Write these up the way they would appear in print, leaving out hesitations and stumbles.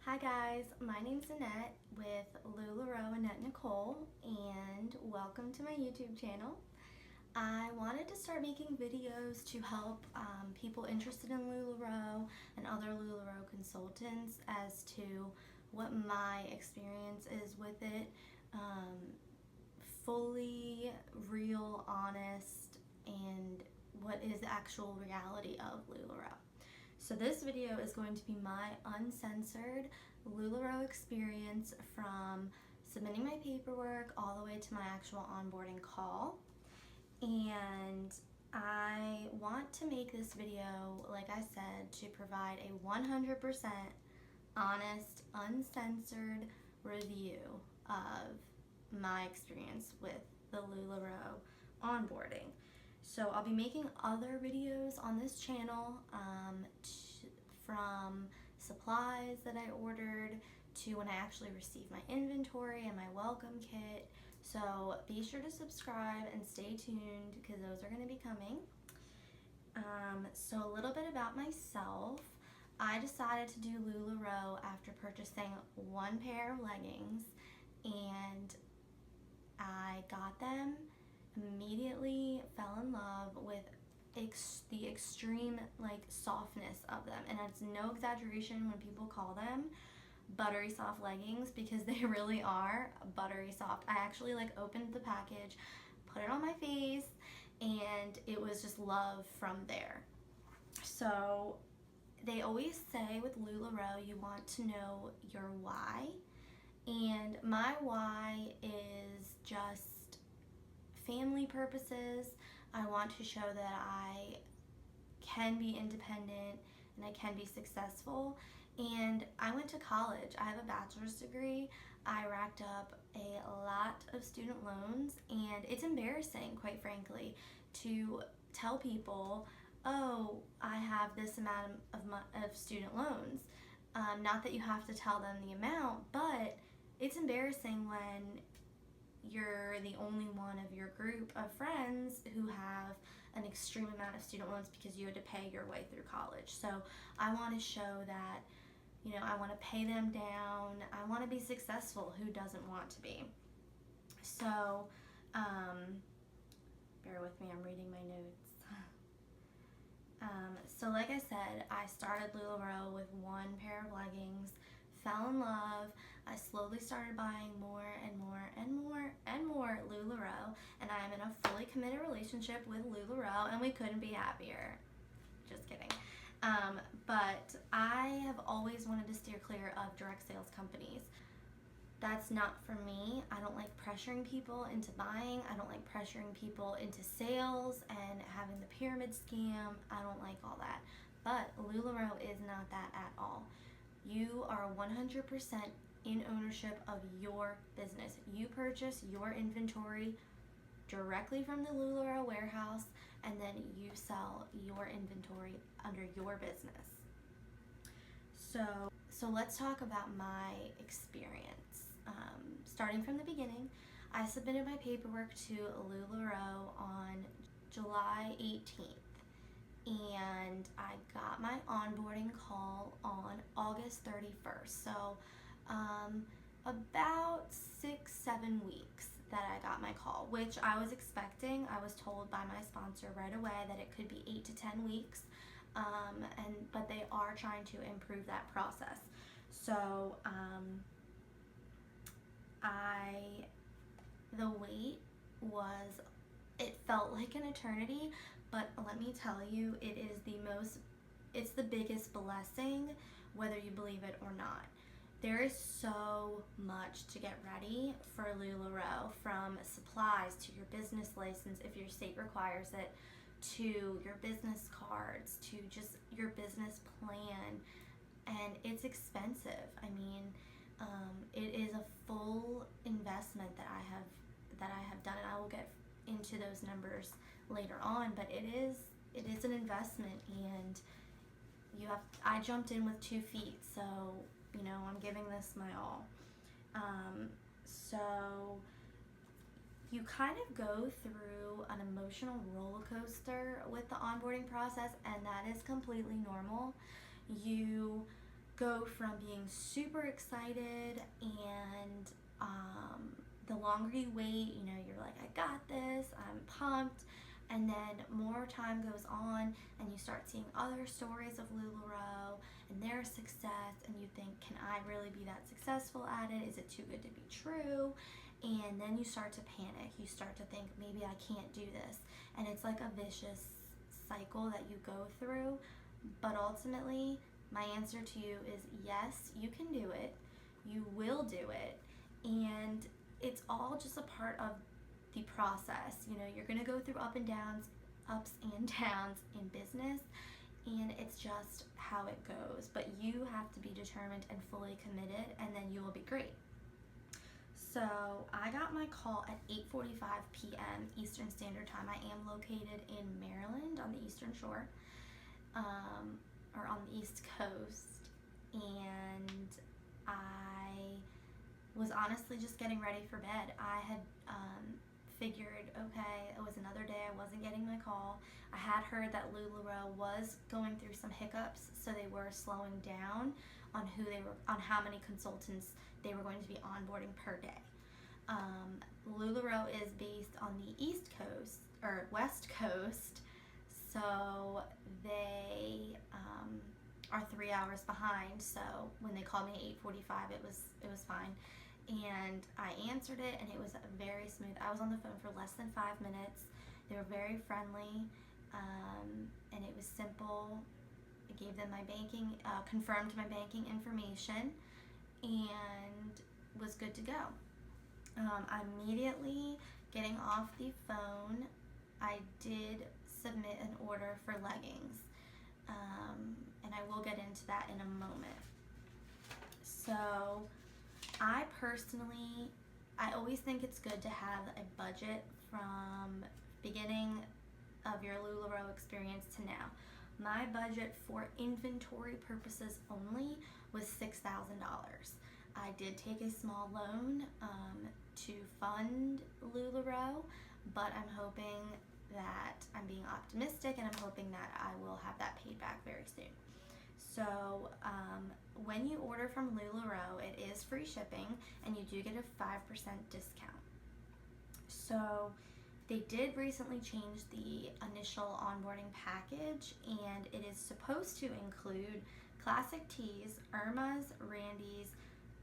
Hi guys, my name's Annette with LuLaRoe Annette Nicole, and welcome to my YouTube channel. I wanted to start making videos to help people interested in LuLaRoe and other LuLaRoe consultants as to what my experience is with it. Fully real, honest, and what is the actual reality of LuLaRoe. So this video is going to be my uncensored LuLaRoe experience from submitting my paperwork all the way to my actual onboarding call. And I want to make this video, like I said, to provide a 100% honest, uncensored review of my experience with the LuLaRoe onboarding. So I'll be making other videos on this channel from supplies that I ordered to when I actually receive my inventory and my welcome kit. So be sure to subscribe and stay tuned because those are going to be coming. So a little bit about myself. I decided to do LuLaRoe after purchasing one pair of leggings, and I got them, immediately fell in love with the extreme softness of them, and it's no exaggeration when people call them buttery soft leggings because they really are buttery soft. I actually opened the package, put it on my face, and it was just love from there. So they always say with LuLaRoe you want to know your why, and my why is just family purposes. I want to show that I can be independent and I can be successful. And I went to college. I have a bachelor's degree. I racked up a lot of student loans, and it's embarrassing, quite frankly, to tell people, oh, I have this amount of student loans. Not that you have to tell them the amount, but it's embarrassing when you're the only one of your group of friends who have an extreme amount of student loans because you had to pay your way through college. So I want to show that, I want to pay them down. I want to be successful. Who doesn't want to be? So, bear with me, I'm reading my notes. So like I said, I started LuLaRoe with one pair of leggings, fell in love. I slowly started buying more and more and more and more LuLaRoe, and I am in a fully committed relationship with LuLaRoe, and we couldn't be happier. Just kidding. But I have always wanted to steer clear of direct sales companies. That's not for me. I don't like pressuring people into buying. I don't like pressuring people into sales and having the pyramid scam. I don't like all that. But LuLaRoe is not that at all. You are 100% in ownership of your business. You purchase your inventory directly from the LuLaRoe warehouse, and then you sell your inventory under your business. So let's talk about my experience. Starting from the beginning, I submitted my paperwork to LuLaRoe on July 18th, and I got my onboarding call on August 31st. So about 6-7 weeks that I got my call, which I was expecting. I was told by my sponsor right away that it could be 8 to 10 weeks, but they are trying to improve that process. So the wait it felt like an eternity, but let me tell you, it's the biggest blessing, whether you believe it or not. There is so much to get ready for LuLaRoe, from supplies to your business license if your state requires it, to your business cards, to just your business plan, and it's expensive. I mean, it is a full investment that I have done, and I will get into those numbers later on, but it is an investment, and I jumped in with 2 feet, so I'm giving this my all. So you kind of go through an emotional roller coaster with the onboarding process, and that is completely normal. You go from being super excited and the longer you wait, you know, you're like, I got this, I'm pumped, and then more time goes on and you start seeing other stories of LuLaRoe and their success, and you think, can I really be that successful at it? Is it too good to be true? And then you start to panic. You start to think, maybe I can't do this. And it's like a vicious cycle that you go through. But ultimately, my answer to you is yes, you can do it. You will do it. And it's all just a part of the process. You know, you're going to go through ups and downs in business, and it's just how it goes. But you have to be determined and fully committed, and then you will be great. So I got my call at 8:45 p.m. Eastern Standard Time. I am located in Maryland on the Eastern Shore, or on the East Coast, and I was honestly just getting ready for bed. I had figured, okay, it was another day, I wasn't getting my call. I had heard that LuLaRoe was going through some hiccups, so they were slowing down on how many consultants they were going to be onboarding per day. LuLaRoe is based on the East Coast, or West Coast, so they are 3 hours behind. So when they called me at 8:45, it was fine. And I answered it, and it was very smooth. I was on the phone for less than 5 minutes. They were very friendly, and it was simple. I gave them my banking, confirmed my banking information, and was good to go. Immediately getting off the phone, I did submit an order for leggings, and I will get into that in a moment. So I always think it's good to have a budget from beginning of your LuLaRoe experience to now. My budget for inventory purposes only was $6,000. I did take a small loan to fund LuLaRoe, but I'm hoping that I'm being optimistic, and I'm hoping that I will have that paid back very soon. So when you order from LuLaRoe, it is free shipping, and you do get a 5% discount. So they did recently change the initial onboarding package, and it is supposed to include classic tees, Irma's, Randy's,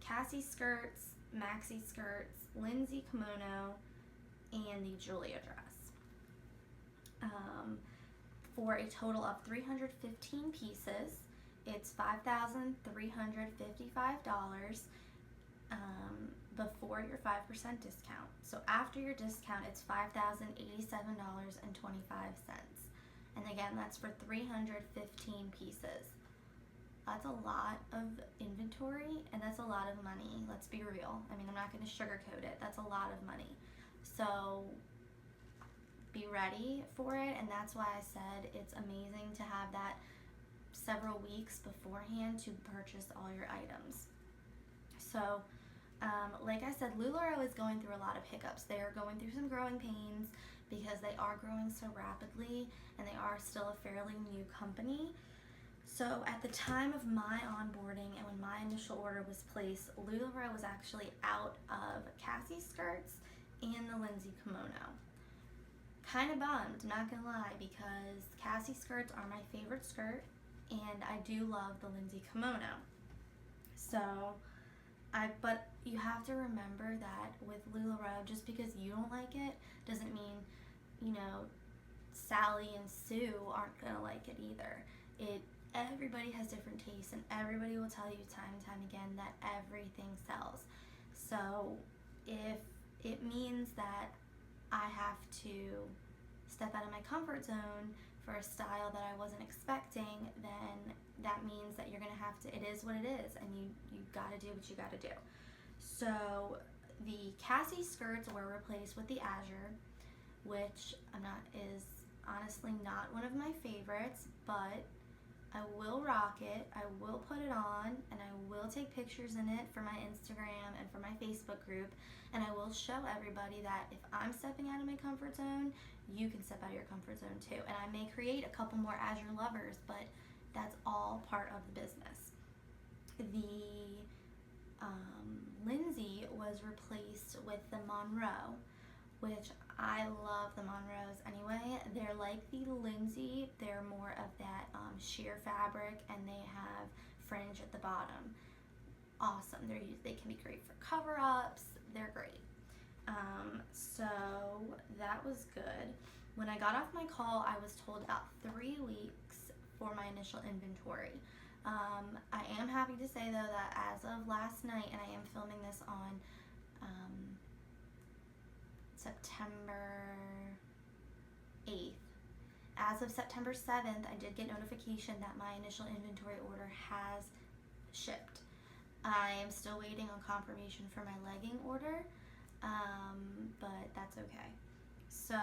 Cassie skirts, maxi skirts, Lindsay kimono, and the Julia dress. For a total of 315 pieces, it's $5,355 before your 5% discount. So after your discount, it's $5,087.25. And again, that's for 315 pieces. That's a lot of inventory, and that's a lot of money. Let's be real. I mean, I'm not going to sugarcoat it. That's a lot of money. So be ready for it, and that's why I said it's amazing to have that several weeks beforehand to purchase all your items. So like I said, LuLaRoe is going through a lot of hiccups. They are going through some growing pains because they are growing so rapidly, and they are still a fairly new company. So at the time of my onboarding and when my initial order was placed, LuLaRoe was actually out of Cassie skirts and the Lindsay kimono. Kind of bummed, not gonna lie, because Cassie skirts are my favorite skirt, and I do love the Lindsay kimono. But you have to remember that with LuLaRoe, just because you don't like it doesn't mean, you know, Sally and Sue aren't gonna like it either. Everybody has different tastes, and everybody will tell you time and time again that everything sells. So if it means that I have to step out of my comfort zone for a style that I wasn't expecting, then that means that you're gonna have to, it is what it is, and you gotta do what you gotta do. So the Cassie skirts were replaced with the Azure, which is honestly not one of my favorites, but I will rock it, I will put it on, and I will take pictures in it for my Instagram and for my Facebook group, and I will show everybody that if I'm stepping out of my comfort zone, you can step out of your comfort zone too. And I may create a couple more Azure lovers, but that's all part of the business. the Lindsay was replaced with the Monroe, which I love the Monroes anyway. They're like the Lindsay, they're more of that sheer fabric, and they have fringe at the bottom. Awesome. They can be great for cover-ups. They're great. So that was good. When I got off my call, I was told about 3 weeks for my initial inventory. I am happy to say though that as of last night, and I am filming this on September 8th, as of September 7th, I did get notification that my initial inventory order has shipped. I am still waiting on confirmation for my legging order, but that's okay. So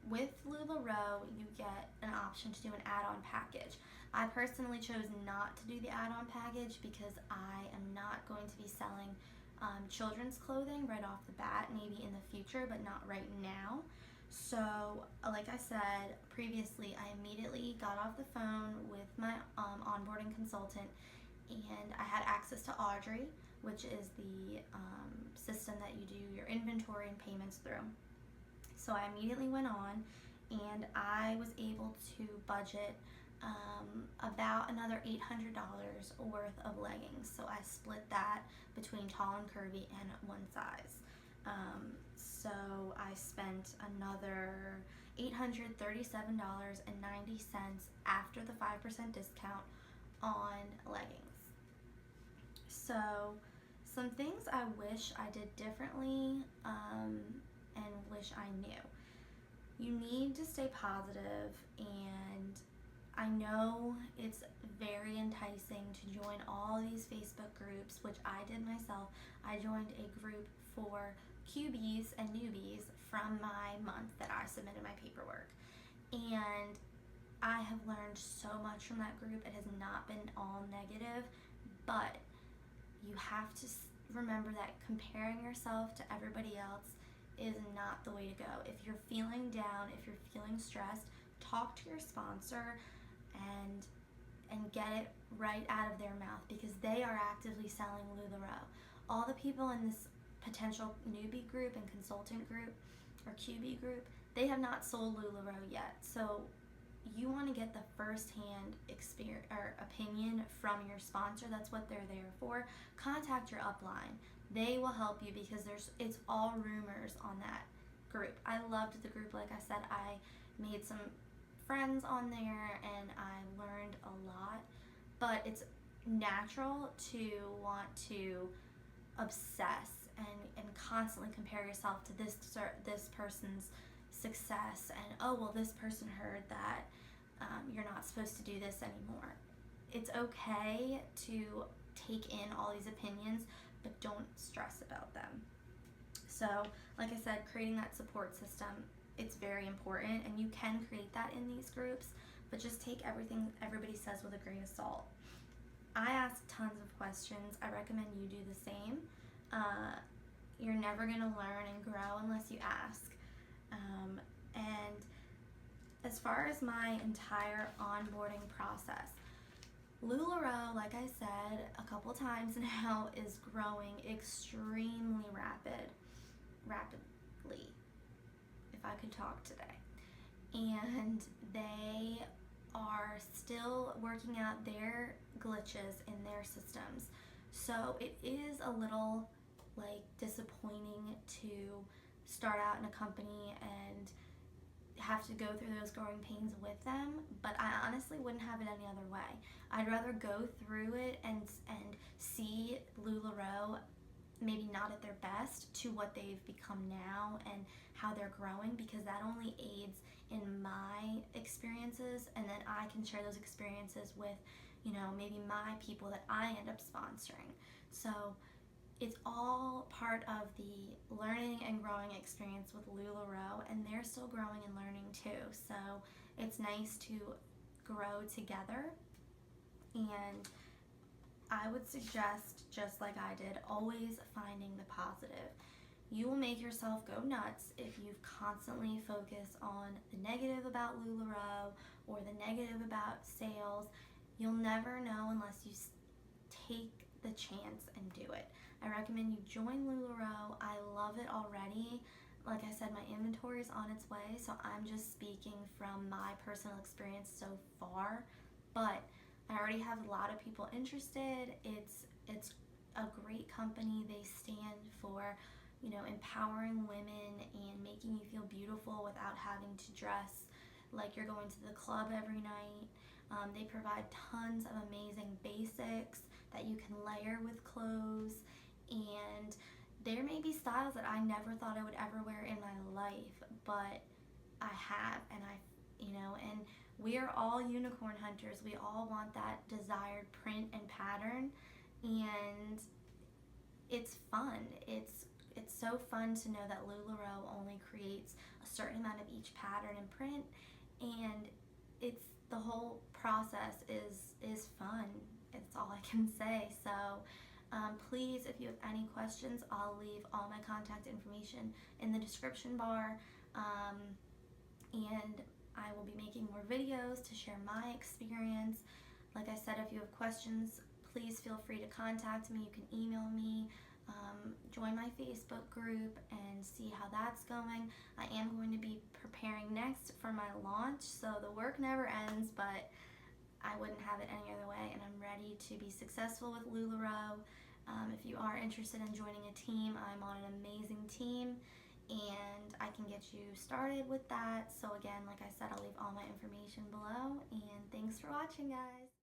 with LuLaRoe, you get an option to do an add-on package. I personally chose not to do the add-on package because I am not going to be selling children's clothing right off the bat, maybe in the future, but not right now. So like I said previously, I immediately got off the phone with my onboarding consultant, and I had access to Audrey, which is the system that you do your inventory and payments through. So I immediately went on, and I was able to budget about another $800 worth of leggings. So I split that between tall and curvy and one size. So I spent another $837.90 after the 5% discount on leggings. So some things I wish I did differently and wish I knew. You need to stay positive, and I know it's very enticing to join all these Facebook groups, which I did myself. I joined a group for QBs and newbies from my month that I submitted my paperwork, and I have learned so much from that group. It has not been all negative, but you have to remember that comparing yourself to everybody else is not the way to go. If you're feeling down, if you're feeling stressed, talk to your sponsor and get it right out of their mouth, because they are actively selling LuLaRoe. All the people in this potential newbie group and consultant group or QB group, they have not sold LuLaRoe yet. So you want to get the first-hand experience or opinion from your sponsor. That's what they're there for. Contact your upline. They will help you, because it's all rumors on that group. I loved the group. Like I said, I made some friends on there and I learned a lot, but it's natural to want to obsess and constantly compare yourself to this person's success, and oh well, this person heard that you're not supposed to do this anymore. It's okay to take in all these opinions, but don't stress about them. So like I said, creating that support system, it's very important, and you can create that in these groups, but just take everything everybody says with a grain of salt. I ask tons of questions. I recommend you do the same. You're never going to learn and grow unless you ask. And as far as my entire onboarding process, LuLaRoe, like I said a couple times now, is growing extremely rapidly, if I could talk today. And they are still working out their glitches in their systems. So it is a little disappointing to start out in a company and have to go through those growing pains with them, but I honestly wouldn't have it any other way. I'd rather go through it and see LuLaRoe maybe not at their best to what they've become now and how they're growing, because that only aids in my experiences, and then I can share those experiences with, maybe my people that I end up sponsoring. So it's all part of the learning and growing experience with LuLaRoe, and they're still growing and learning too. So it's nice to grow together, and I would suggest, just like I did, always finding the positive. You will make yourself go nuts if you constantly focus on the negative about LuLaRoe or the negative about sales. You'll never know unless you take the chance and do it. I recommend you join LuLaRoe. I love it already. Like I said, my inventory is on its way, so I'm just speaking from my personal experience so far. But I already have a lot of people interested. It's a great company. They stand for, you know, empowering women and making you feel beautiful without having to dress like you're going to the club every night. They provide tons of amazing basics that you can layer with clothes, and there may be styles that I never thought I would ever wear in my life, but I have, and and we're all unicorn hunters. We all want that desired print and pattern, and it's fun. It's so fun to know that LuLaRoe only creates a certain amount of each pattern and print, and it's the whole process is fun. It's all I can say. So please, if you have any questions, I'll leave all my contact information in the description bar, and I will be making more videos to share my experience. Like I said, if you have questions, please feel free to contact me. You can email me, join my Facebook group, and see how that's going. I am going to be preparing next for my launch, so the work never ends, but I wouldn't have it any other way, and I'm ready to be successful with LuLaRoe. If you are interested in joining a team, I'm on an amazing team, and I can get you started with that. So again, like I said, I'll leave all my information below, and thanks for watching, guys.